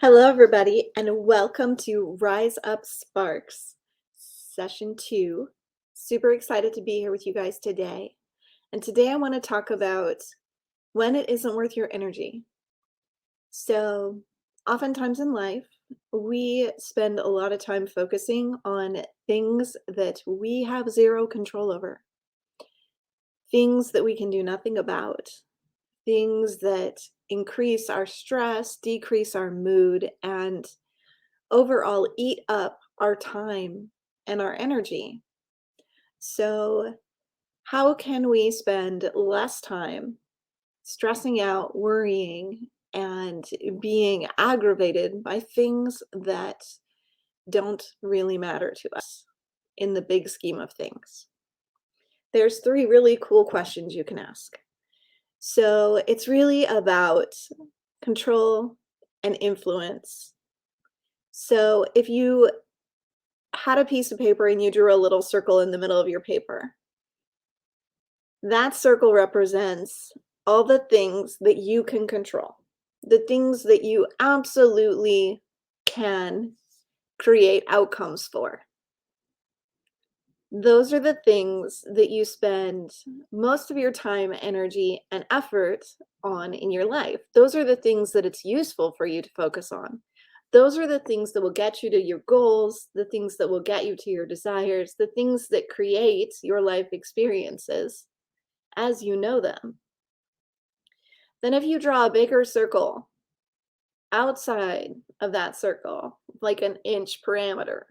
Hello, everybody, and welcome to Rise Up Sparks, session 2. Super excited to be here with you guys today. And today I want to talk about when it isn't worth your energy. So, oftentimes in life, we spend a lot of time focusing on things that we have zero control over, things that we can do nothing about, things that increase our stress, decrease our mood, and overall eat up our time and our energy. So, how can we spend less time stressing out, worrying, and being aggravated by things that don't really matter to us in the big scheme of things? There's 3 really cool questions you can ask. So, it's really about control and influence. So, if you had a piece of paper and you drew a little circle in the middle of your paper, that circle represents all the things that you can control, the things that you absolutely can create outcomes for. Those are the things that you spend most of your time, energy, and effort on in your life. Those are the things that it's useful for you to focus on. Those are the things that will get you to your goals, the things that will get you to your desires, the things that create your life experiences as you know them. Then, if you draw a bigger circle outside of that circle, like an inch parameter,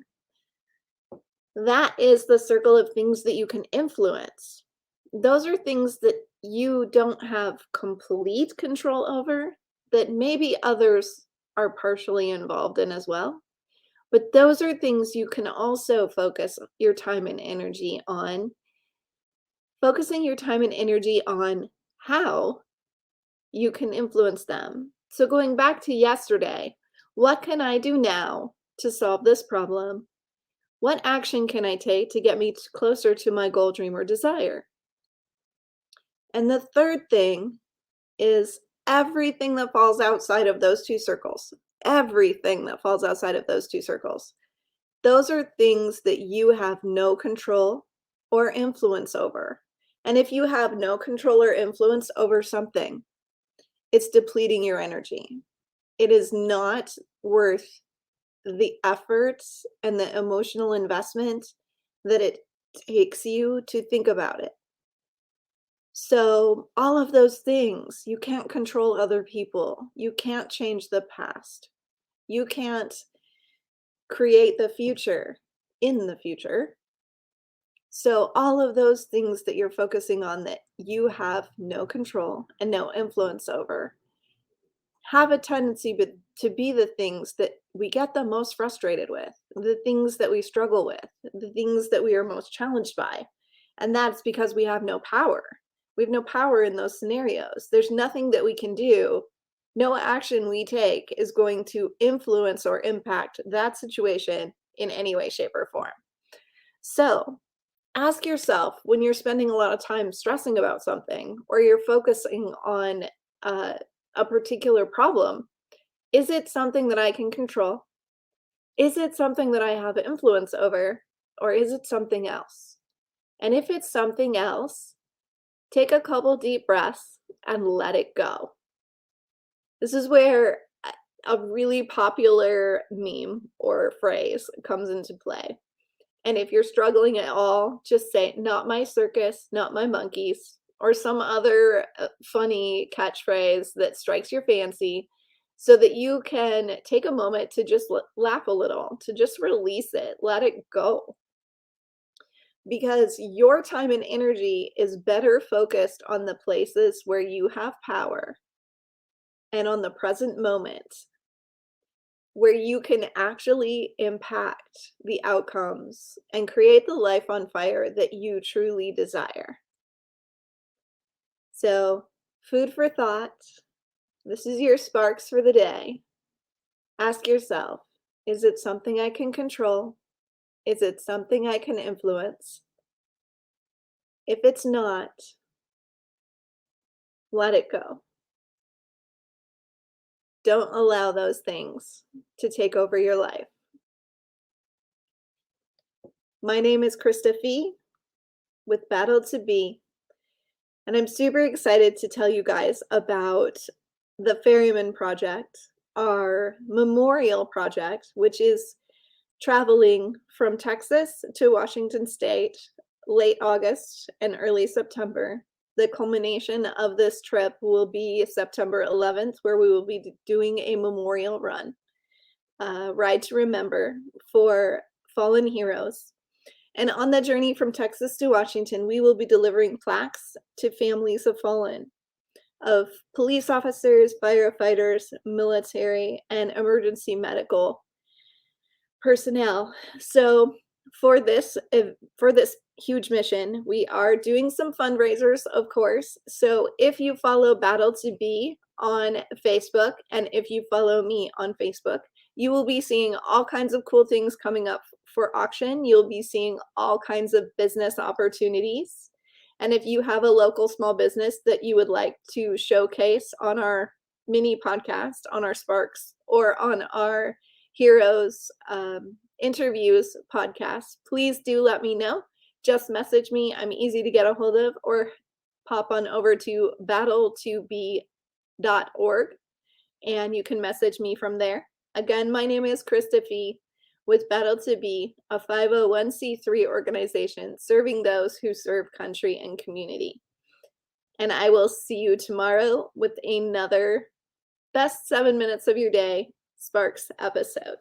that is the circle of things that you can influence. Those are things that you don't have complete control over, that maybe others are partially involved in as well. But those are things you can also focus your time and energy on. Focusing your time and energy on how you can influence them. So, going back to yesterday, what can I do now to solve this problem? What action can I take to get me closer to my goal, dream, or desire? And the third thing is everything that falls outside of those 2 circles. Everything that falls outside of those 2 circles. Those are things that you have no control or influence over. And if you have no control or influence over something, it's depleting your energy. It is not worth the efforts and the emotional investment that it takes you to think about it. So, all of those things, you can't control other people. You can't change the past. You can't create the future in the future. So, all of those things that you're focusing on that you have no control and no influence over have a tendency to be the things that we get the most frustrated with, the things that we struggle with, the things that we are most challenged by. And that's because we have no power. We have no power in those scenarios. There's nothing that we can do. No action we take is going to influence or impact that situation in any way, shape, or form. So, ask yourself when you're spending a lot of time stressing about something or you're focusing on uh, a particular problem, is it something that I can control? Is it something that I have influence over? Or is it something else? And if it's something else, take a couple deep breaths and let it go. This is where a really popular meme or phrase comes into play. And if you're struggling at all, just say, not my circus, not my monkeys, or some other funny catchphrase that strikes your fancy so that you can take a moment to just laugh a little, to just release it, let it go. Because your time and energy is better focused on the places where you have power and on the present moment where you can actually impact the outcomes and create the life on fire that you truly desire. So, food for thought. This is your sparks for the day. Ask yourself, is it something I can control? Is it something I can influence? If it's not, let it go. Don't allow those things to take over your life. My name is Krista Fee with Battle to Be, and I'm super excited to tell you guys about the Ferryman Project, our memorial project, which is traveling from Texas to Washington State late August and early September. The culmination of this trip will be September 11th, where we will be doing a memorial run, Ride to Remember, for fallen heroes. And on the journey from Texas to Washington, we will be delivering plaques to families of fallen, of police officers, firefighters, military, and emergency medical personnel. So for this huge mission, we are doing some fundraisers, of course. So if you follow Battle to Be on Facebook, and if you follow me on Facebook, you will be seeing all kinds of cool things coming up for auction. You'll be seeing all kinds of business opportunities. And if you have a local small business that you would like to showcase on our mini podcast, on our Sparks, or on our Heroes interviews podcast, please do let me know. Just message me. I'm easy to get a hold of, or pop on over to battletobe.org and you can message me from there. Again, my name is Krista Fee with Battle to Be, a 501c3 organization serving those who serve country and community. And I will see you tomorrow with another Best 7 Minutes of Your Day Sparks episode.